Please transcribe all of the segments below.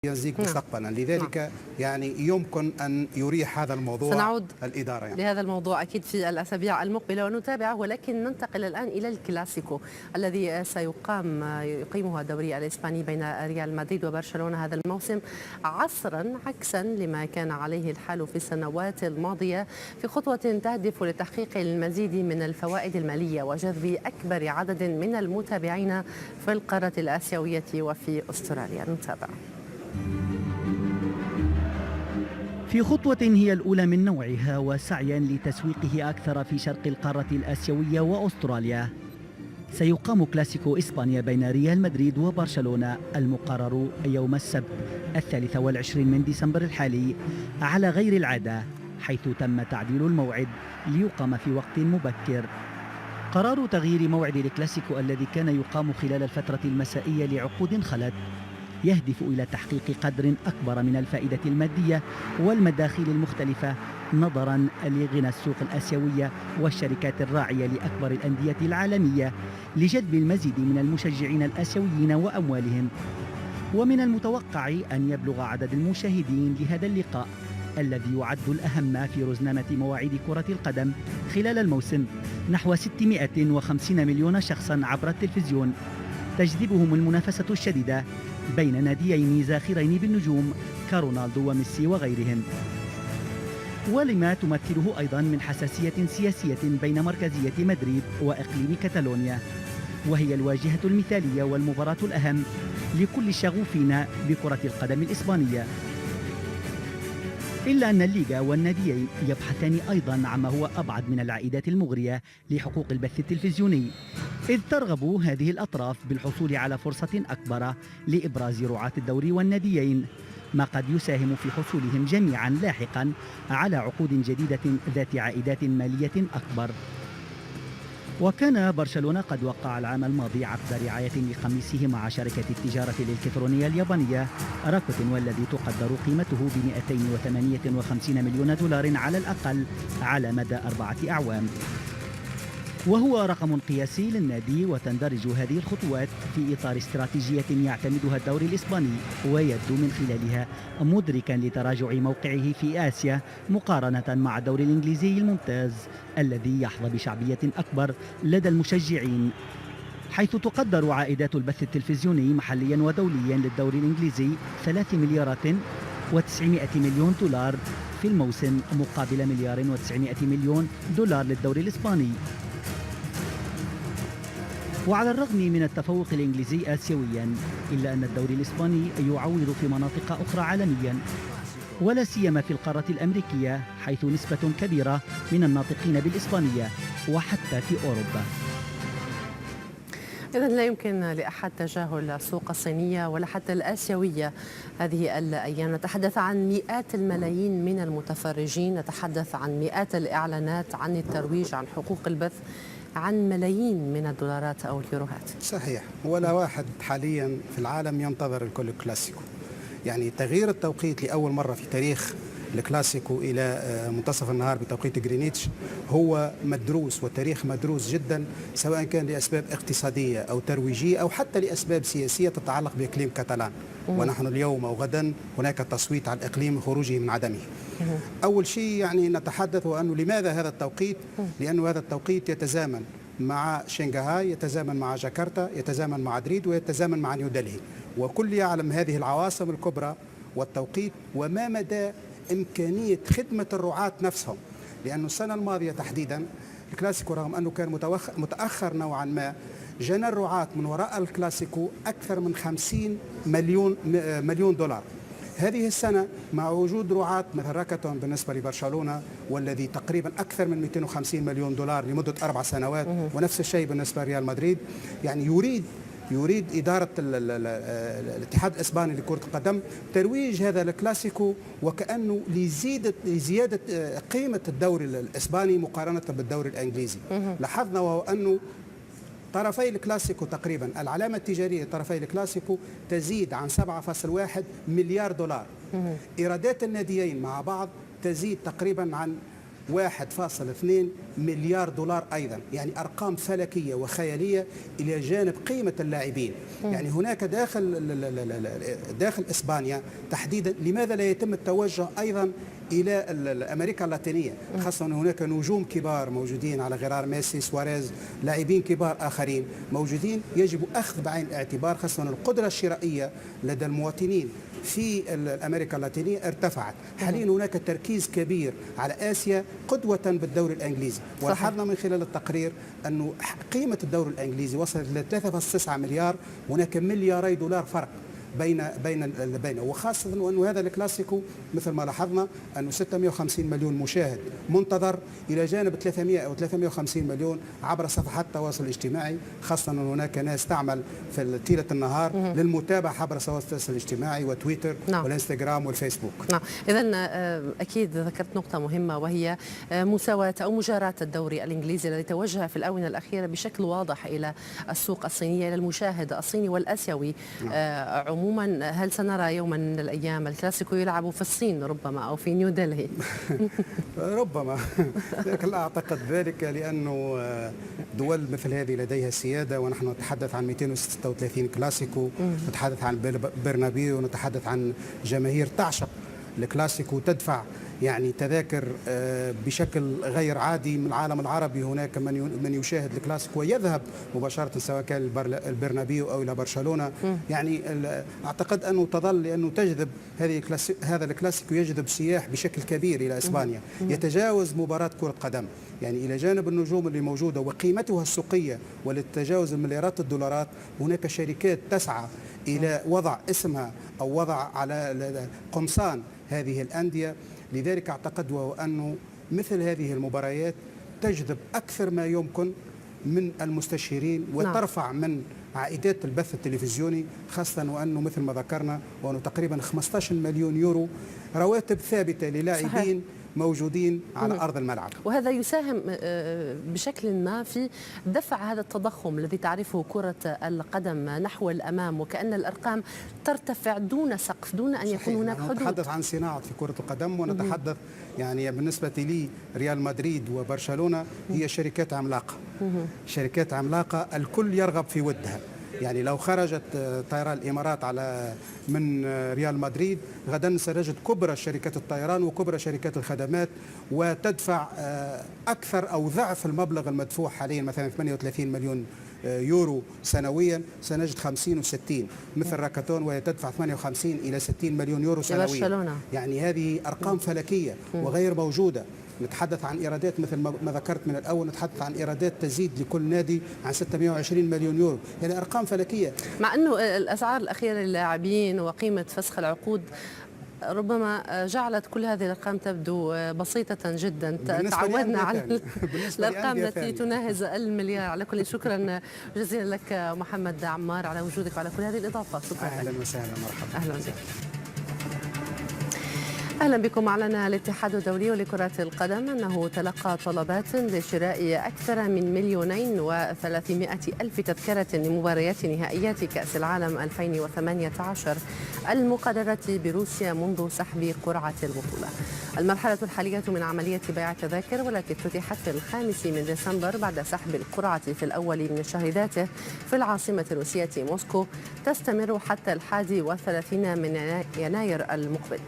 يزيك مستقبلا. لذلك يعني يمكن أن يريح هذا الموضوع سنعود الإدارة لهذا الموضوع أكيد في الأسابيع المقبلة ونتابعه، ولكن ننتقل الآن إلى الكلاسيكو الذي يقيمه الدوري الإسباني بين ريال مدريد وبرشلونة هذا الموسم، عصرا عكسا لما كان عليه الحال في السنوات الماضية، في خطوة تهدف لتحقيق المزيد من الفوائد المالية وجذب أكبر عدد من المتابعين في القارة الآسيوية وفي أستراليا. نتابع. في خطوة هي الأولى من نوعها وسعيا لتسويقه أكثر في شرق القارة الآسيوية وأستراليا، سيقام كلاسيكو إسبانيا بين ريال مدريد وبرشلونة المقرر يوم السبت 23 من ديسمبر الحالي على غير العادة، حيث تم تعديل الموعد ليقام في وقت مبكر. قرار تغيير موعد الكلاسيكو الذي كان يقام خلال الفترة المسائية لعقود خلت يهدف إلى تحقيق قدر أكبر من الفائدة المادية والمداخيل المختلفة نظرا لغنى السوق الآسيوية والشركات الراعية لأكبر الأندية العالمية لجذب المزيد من المشجعين الآسيويين وأموالهم. ومن المتوقع أن يبلغ عدد المشاهدين لهذا اللقاء الذي يعد الأهم في رزنامة مواعيد كرة القدم خلال الموسم نحو 650 مليون شخصا عبر التلفزيون، تجذبهم المنافسة الشديدة بين ناديين زاخرين بالنجوم كرونالدو وميسي وغيرهم، ولما تمثله أيضا من حساسية سياسية بين مركزية مدريد وإقليم كاتالونيا، وهي الواجهة المثالية والمباراة الأهم لكل الشغوفين بكرة القدم الإسبانية. إلا أن الليغا والناديين يبحثان أيضا عما هو أبعد من العائدات المغرية لحقوق البث التلفزيوني، إذ ترغب هذه الأطراف بالحصول على فرصة أكبر لإبراز رعاة الدوري والناديين، ما قد يساهم في حصولهم جميعا لاحقا على عقود جديدة ذات عائدات مالية أكبر. وكان برشلونة قد وقع العام الماضي عقد رعاية لقميصه مع شركة التجارة الإلكترونية اليابانية راكوتين، والذي تقدر قيمته ب 258 مليون دولار على الأقل على مدى 4 أعوام، وهو رقم قياسي للنادي. وتندرج هذه الخطوات في إطار استراتيجية يعتمدها الدوري الإسباني ويبدو من خلالها مدركا لتراجع موقعه في آسيا مقارنة مع الدوري الإنجليزي الممتاز الذي يحظى بشعبية أكبر لدى المشجعين، حيث تقدر عائدات البث التلفزيوني محليا ودوليا للدوري الإنجليزي 3 مليارات و900 مليون دولار في الموسم، مقابل 1 مليار و900 مليون دولار للدوري الإسباني. وعلى الرغم من التفوق الإنجليزي آسيويا، إلا أن الدوري الإسباني يعوض في مناطق أخرى عالميا، ولا سيما في القارة الأمريكية، حيث نسبة كبيرة من الناطقين بالإسبانية وحتى في أوروبا. إذن لا يمكن لأحد تجاهل السوق الصينية ولا حتى الآسيوية هذه الأيام. نتحدث عن مئات الملايين من المتفرجين، نتحدث عن مئات الإعلانات، عن الترويج، عن حقوق البث، عن ملايين من الدولارات أو اليوروهات. صحيح، ولا واحد حاليا في العالم ينتظر الكل كلاسيكو. يعني تغيير التوقيت لأول مرة في تاريخ الكلاسيكو إلى منتصف النهار بتوقيت غرينتش هو مدروس، والتاريخ مدروس جدا، سواء كان لأسباب اقتصادية أو ترويجية أو حتى لأسباب سياسية تتعلق بإقليم كاتالان. ونحن اليوم أو غدا هناك تصويت على الإقليم خروجه من عدمه. أول شيء يعني نتحدث أنه لماذا هذا التوقيت؟ لأنه هذا التوقيت يتزامن مع شنغهاي، يتزامن مع جاكرتا، يتزامن مع مدريد، ويتزامن مع نيودلهي، وكل يعلم هذه العواصم الكبرى والتوقيت وما مدى إمكانية خدمة الرعاة نفسهم. لأن السنة الماضية تحديدا الكلاسيكو رغم أنه كان متأخر نوعا ما، جنى الرعاة من وراء الكلاسيكو أكثر من 50 مليون دولار. هذه السنة مع وجود رعاة مثل راكوتين بالنسبة لبرشلونة، والذي تقريبا أكثر من 250 مليون دولار لمدة 4 سنوات، ونفس الشيء بالنسبة لريال مدريد، يعني يريد إدارة الاتحاد الإسباني لكرة القدم ترويج هذا الكلاسيكو وكأنه لزيادة قيمة الدوري الإسباني مقارنة بالدوري الإنجليزي. لاحظنا وهو أنه طرفي الكلاسيكو تقريبا العلامة التجارية طرفي الكلاسيكو تزيد عن 7.1 مليار دولار. إيرادات الناديين مع بعض تزيد تقريبا عن 1.2 مليار دولار أيضا، يعني أرقام فلكية وخيالية إلى جانب قيمة اللاعبين. يعني هناك داخل إسبانيا تحديدا لماذا لا يتم التوجه أيضا إلى أمريكا اللاتينية، خاصة أن هناك نجوم كبار موجودين على غرار ميسي، سواريز، لاعبين كبار آخرين موجودين، يجب أخذ بعين الاعتبار، خاصة أن القدرة الشرائية لدى المواطنين في أمريكا اللاتينية ارتفعت. حاليا هناك تركيز كبير على آسيا قدوة بالدوري الإنجليزي، ولاحظنا من خلال التقرير أنه قيمة الدوري الإنجليزي وصلت إلى 3.9 مليار، هناك ملياري دولار فرق بين وخاصة أنه هذا الكلاسيكو مثل ما لاحظنا أنه 650 مليون مشاهد منتظر إلى جانب 300 أو 350 مليون عبر صفحات التواصل الاجتماعي، خاصة أن هناك ناس تعمل في طيلة النهار للمتابعة عبر وسائل التواصل الاجتماعي وتويتر والإنستغرام والفيسبوك. إذا أكيد ذكرت نقطة مهمة، وهي مساواة أو مجاراة الدوري الإنجليزي الذي توجه في الآونة الأخيرة بشكل واضح إلى السوق الصينية، إلى المشاهد الصيني والآسيوي عموما. هل سنرى يوما من الأيام الكلاسيكو يلعب في الصين ربما أو في نيودلهي؟ ربما، لكن لا أعتقد ذلك، لأنه دول مثل هذه لديها سيادة، ونحن نتحدث عن 236 كلاسيكو، نتحدث عن برنابيو، ونتحدث عن جماهير تعشق الكلاسيكو، تدفع يعني تذاكر بشكل غير عادي من العالم العربي. هناك من يشاهد الكلاسيكو ويذهب مباشرة سواء كان البرنابيو أو إلى برشلونة. يعني أعتقد أنه تظل، لأنه تجذب هذا الكلاسيكو يجذب سياح بشكل كبير إلى إسبانيا، يتجاوز مباراة كرة قدم. يعني إلى جانب النجوم اللي موجودة وقيمتها السوقية ولتجاوز المليارات الدولارات، هناك شركات تسعى إلى وضع اسمها أو وضع على قمصان هذه الأندية. لذلك أعتقد أنه مثل هذه المباريات تجذب أكثر ما يمكن من المستشيرين وترفع من عائدات البث التلفزيوني، خاصة وأنه مثل ما ذكرنا وأنه تقريبا 15 مليون يورو رواتب ثابتة للاعبين موجودين على أرض الملعب. وهذا يساهم بشكل ما في دفع هذا التضخم الذي تعرفه كرة القدم نحو الأمام، وكأن الأرقام ترتفع دون سقف، دون أن يكون هناك حدود. نتحدث عن صناعة في كرة القدم، ونتحدث يعني بالنسبة لي ريال مدريد وبرشلونة هي شركات عملاقة، شركات عملاقة الكل يرغب في ودها. يعني لو خرجت طيران الإمارات من ريال مدريد غدا سنجد كبرى شركات الطيران وكبرى شركات الخدمات، وتدفع أكثر أو ضعف المبلغ المدفوع حاليا، مثلا 38 مليون يورو سنويا، سنجد 50 و60، مثل راكاتون وهي تدفع 58 إلى 60 مليون يورو سنويا. يعني هذه أرقام فلكية وغير موجودة. نتحدث عن إيرادات مثل ما ذكرت من الأول، نتحدث عن إيرادات تزيد لكل نادي عن 620 مليون يورو، يعني أرقام فلكية. مع أنه الأسعار الأخيرة للاعبين وقيمة فسخ العقود ربما جعلت كل هذه الأرقام تبدو بسيطة جدا. تعودنا على الأرقام التي تناهز المليار. على كل شكرا جزيلا لك محمد عمار على وجودك وعلى كل هذه الإضافة. شكرا. أهلا وسهلا، مرحبا. أهلا وسهلا. أهلا بكم. أعلن الاتحاد الدولي لكرة القدم أنه تلقى طلبات لشراء أكثر من 2,300,000 تذكرة لمباريات نهائيات كأس العالم 2018 المقررة بروسيا منذ سحب قرعة البطولة. المرحلة الحالية من عملية بيع التذاكر والتي افتتحت في 5 من ديسمبر بعد سحب القرعة في الأول من الشهر ذاته في العاصمة الروسية موسكو تستمر حتى 31 من يناير المقبل.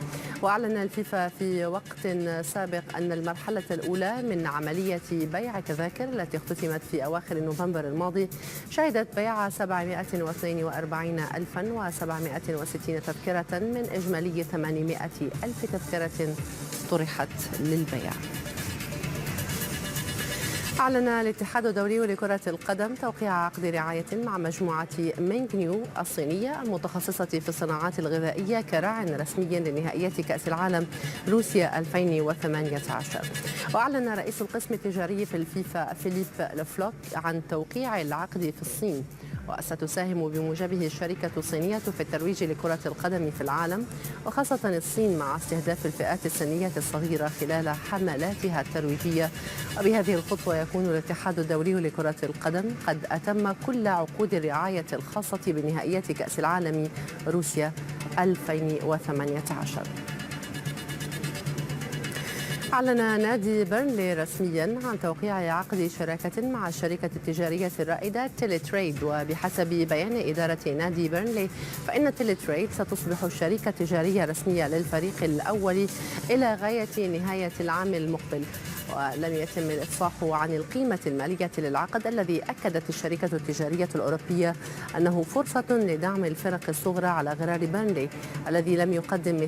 وأعلن الفيفا في وقت سابق أن المرحلة الأولى من عملية بيع التذاكر التي اختتمت في أواخر نوفمبر الماضي شهدت بيع 742,760 تذكرة من إجمالي 800,000 تذكرة طرحت للبيع. أعلن الاتحاد الدولي لكرة القدم توقيع عقد رعاية مع مجموعة مينغنيو الصينية المتخصصة في الصناعات الغذائية كراع رسمي لنهائيات كأس العالم روسيا 2018. وأعلن رئيس القسم التجاري في الفيفا فيليب لفلوك عن توقيع العقد في الصين، وستساهم بموجبه الشركة الصينية في الترويج لكرة القدم في العالم، وخاصة الصين مع استهداف الفئات السنية الصغيرة خلال حملاتها الترويجية. وبهذه الخطوة يكون الاتحاد الدولي لكرة القدم قد أتم كل عقود الرعاية الخاصة بنهائيات كأس العالم روسيا 2018. أعلن نادي بيرنلي رسميا عن توقيع عقد شراكة مع الشركة التجارية الرائدة تيلي تريد. وبحسب بيان إدارة نادي بيرنلي فإن تيلي تريد ستصبح الشركة التجارية الرسمية للفريق الأول إلى غاية نهاية العام المقبل. ولم يتم الإفصاح عن القيمة المالية للعقد الذي أكدت الشركة التجارية الأوروبية أنه فرصة لدعم الفرق الصغرى على غرار بيرنلي الذي يقدم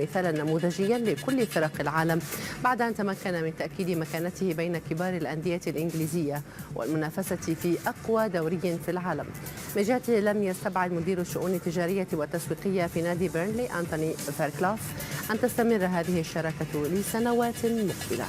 مثالا نموذجيا لكل فرق العالم بعد أن تمكن من تأكيد مكانته بين كبار الأندية الإنجليزية والمنافسة في أقوى دوري في العالم. من جهته لم يستبعد مدير الشؤون التجارية والتسويقية في نادي بيرنلي أنتوني فيركلاف أن تستمر هذه الشراكة لسنوات مقبلة.